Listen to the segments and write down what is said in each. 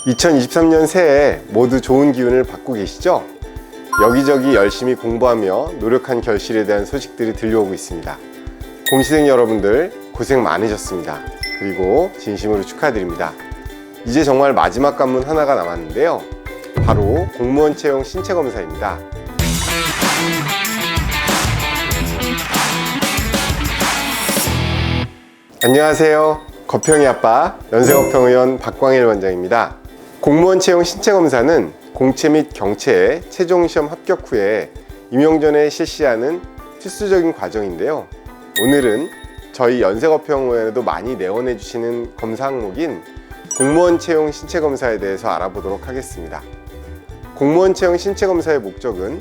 2023년 새해 모두 좋은 기운을 받고 계시죠? 여기저기 열심히 공부하며 노력한 결실에 대한 소식들이 들려오고 있습니다. 공시생 여러분들 고생 많으셨습니다. 그리고 진심으로 축하드립니다. 이제 정말 마지막 관문 하나가 남았는데요. 바로 공무원 채용 신체검사입니다. 안녕하세요. 거평이 아빠 연세거평의원 박광일 원장입니다. 공무원 채용 신체검사는 공채 및 경채에 최종시험 합격 후에 임용 전에 실시하는 필수적인 과정인데요. 오늘은 저희 연세거평의원에도 많이 내원해 주시는 검사 항목인 공무원 채용 신체검사에 대해서 알아보도록 하겠습니다. 공무원 채용 신체검사의 목적은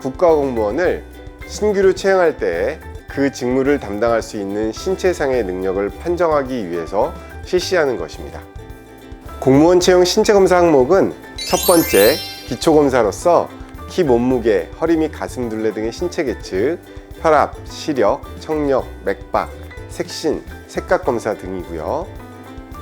국가공무원을 신규로 채용할 때 그 직무를 담당할 수 있는 신체상의 능력을 판정하기 위해서 실시하는 것입니다. 공무원 채용 신체검사 항목은 첫 번째, 기초검사로서 키, 몸무게, 허리 및 가슴 둘레 등의 신체 계측, 혈압, 시력, 청력, 맥박, 색신, 색각검사 등이고요.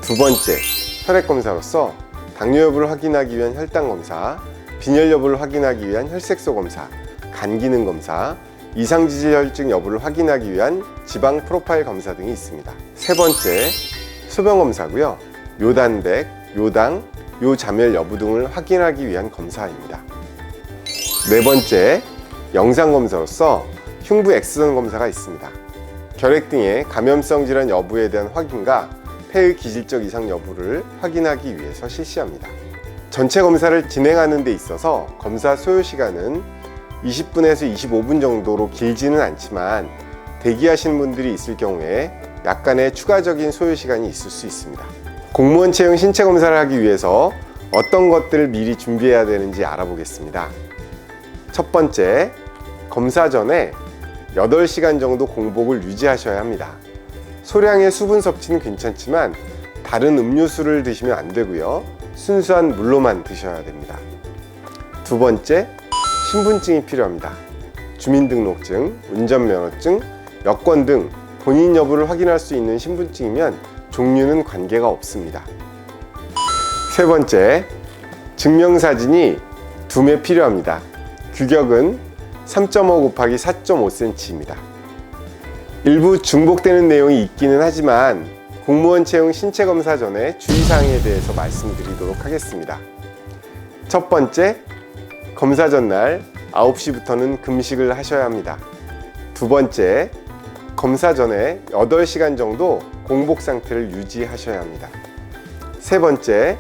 두 번째, 혈액검사로서 당뇨 여부를 확인하기 위한 혈당검사, 빈혈 여부를 확인하기 위한 혈색소 검사, 간기능 검사, 이상지질혈증 여부를 확인하기 위한 지방 프로파일 검사 등이 있습니다. 세 번째, 소변검사고요. 요단백, 요당, 요자멸 여부 등을 확인하기 위한 검사입니다. 네 번째, 영상검사로서 흉부 엑스선 검사가 있습니다. 결핵 등의 감염성 질환 여부에 대한 확인과 폐의 기질적 이상 여부를 확인하기 위해서 실시합니다. 전체 검사를 진행하는 데 있어서 검사 소요 시간은 20분에서 25분 정도로 길지는 않지만 대기하시는 분들이 있을 경우에 약간의 추가적인 소요 시간이 있을 수 있습니다. 공무원 채용 신체 검사를 하기 위해서 어떤 것들을 미리 준비해야 되는지 알아보겠습니다. 첫 번째, 검사 전에 8시간 정도 공복을 유지하셔야 합니다. 소량의 수분 섭취는 괜찮지만 다른 음료수를 드시면 안 되고요. 순수한 물로만 드셔야 됩니다. 두 번째, 신분증이 필요합니다. 주민등록증, 운전면허증, 여권 등 본인 여부를 확인할 수 있는 신분증이면 종류는 관계가 없습니다. 세 번째, 증명사진이 2매 필요합니다. 규격은 3.5 곱하기 4.5cm입니다. 일부 중복되는 내용이 있기는 하지만 공무원 채용 신체검사 전에 주의사항에 대해서 말씀드리도록 하겠습니다. 첫 번째, 검사 전날 9시부터는 금식을 하셔야 합니다. 두 번째, 검사 전에 8시간 정도 공복 상태를 유지하셔야 합니다. 세 번째,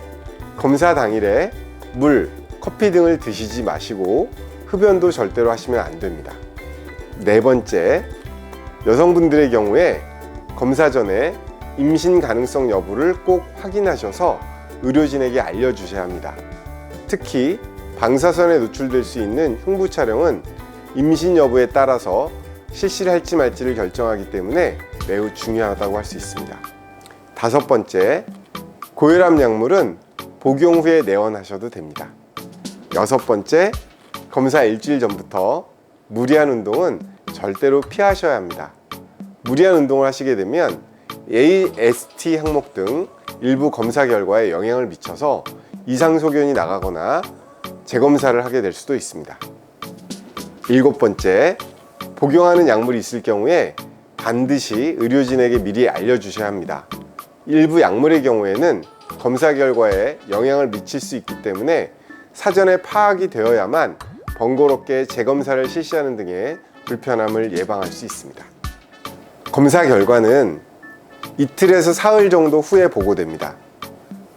검사 당일에 물, 커피 등을 드시지 마시고 흡연도 절대로 하시면 안 됩니다. 네 번째, 여성분들의 경우에 검사 전에 임신 가능성 여부를 꼭 확인하셔서 의료진에게 알려주셔야 합니다. 특히 방사선에 노출될 수 있는 흉부 촬영은 임신 여부에 따라서 실시를 할지 말지를 결정하기 때문에 매우 중요하다고 할 수 있습니다. 다섯 번째, 고혈압 약물은 복용 후에 내원하셔도 됩니다. 여섯 번째, 검사 일주일 전부터 무리한 운동은 절대로 피하셔야 합니다. 무리한 운동을 하시게 되면 AST 항목 등 일부 검사 결과에 영향을 미쳐서 이상소견이 나가거나 재검사를 하게 될 수도 있습니다. 일곱 번째, 복용하는 약물이 있을 경우에 반드시 의료진에게 미리 알려주셔야 합니다. 일부 약물의 경우에는 검사 결과에 영향을 미칠 수 있기 때문에 사전에 파악이 되어야만 번거롭게 재검사를 실시하는 등의 불편함을 예방할 수 있습니다. 검사 결과는 이틀에서 사흘 정도 후에 보고됩니다.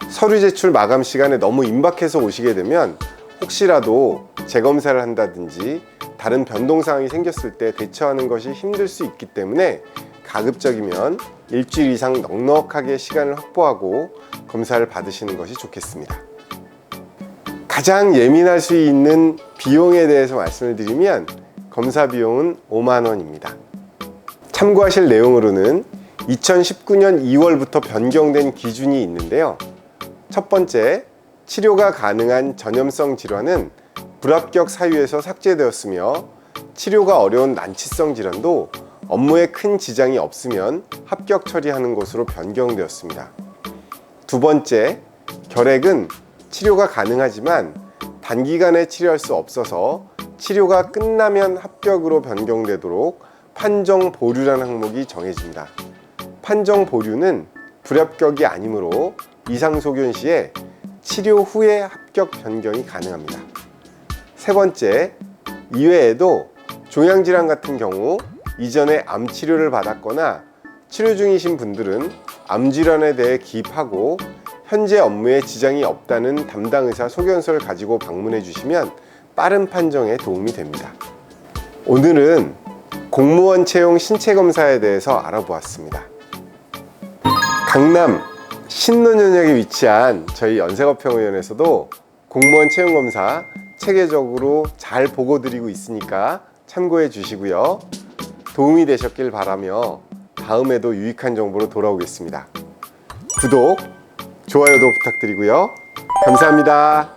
서류 제출 마감 시간에 너무 임박해서 오시게 되면 혹시라도 재검사를 한다든지 다른 변동사항이 생겼을 때 대처하는 것이 힘들 수 있기 때문에 가급적이면 일주일 이상 넉넉하게 시간을 확보하고 검사를 받으시는 것이 좋겠습니다. 가장 예민할 수 있는 비용에 대해서 말씀을 드리면 검사 비용은 5만 원입니다. 참고하실 내용으로는 2019년 2월부터 변경된 기준이 있는데요. 첫 번째, 치료가 가능한 전염성 질환은 불합격 사유에서 삭제되었으며 치료가 어려운 난치성 질환도 업무에 큰 지장이 없으면 합격 처리하는 것으로 변경되었습니다. 두 번째, 결핵은 치료가 가능하지만 단기간에 치료할 수 없어서 치료가 끝나면 합격으로 변경되도록 판정 보류라는 항목이 정해집니다. 판정 보류는 불합격이 아니므로 이상소견 시에 치료 후에 합격 변경이 가능합니다. 세 번째, 이외에도 종양질환 같은 경우 이전에 암 치료를 받았거나 치료 중이신 분들은 암 질환에 대해 기입하고 현재 업무에 지장이 없다는 담당 의사 소견서를 가지고 방문해 주시면 빠른 판정에 도움이 됩니다. 오늘은 공무원 채용 신체 검사에 대해서 알아보았습니다. 강남 신논현역에 위치한 저희 연세검평의원에서도 공무원 채용 검사 체계적으로 잘 보고 드리고 있으니까 참고해 주시고요. 도움이 되셨길 바라며 다음에도 유익한 정보로 돌아오겠습니다. 구독, 좋아요도 부탁드리고요. 감사합니다.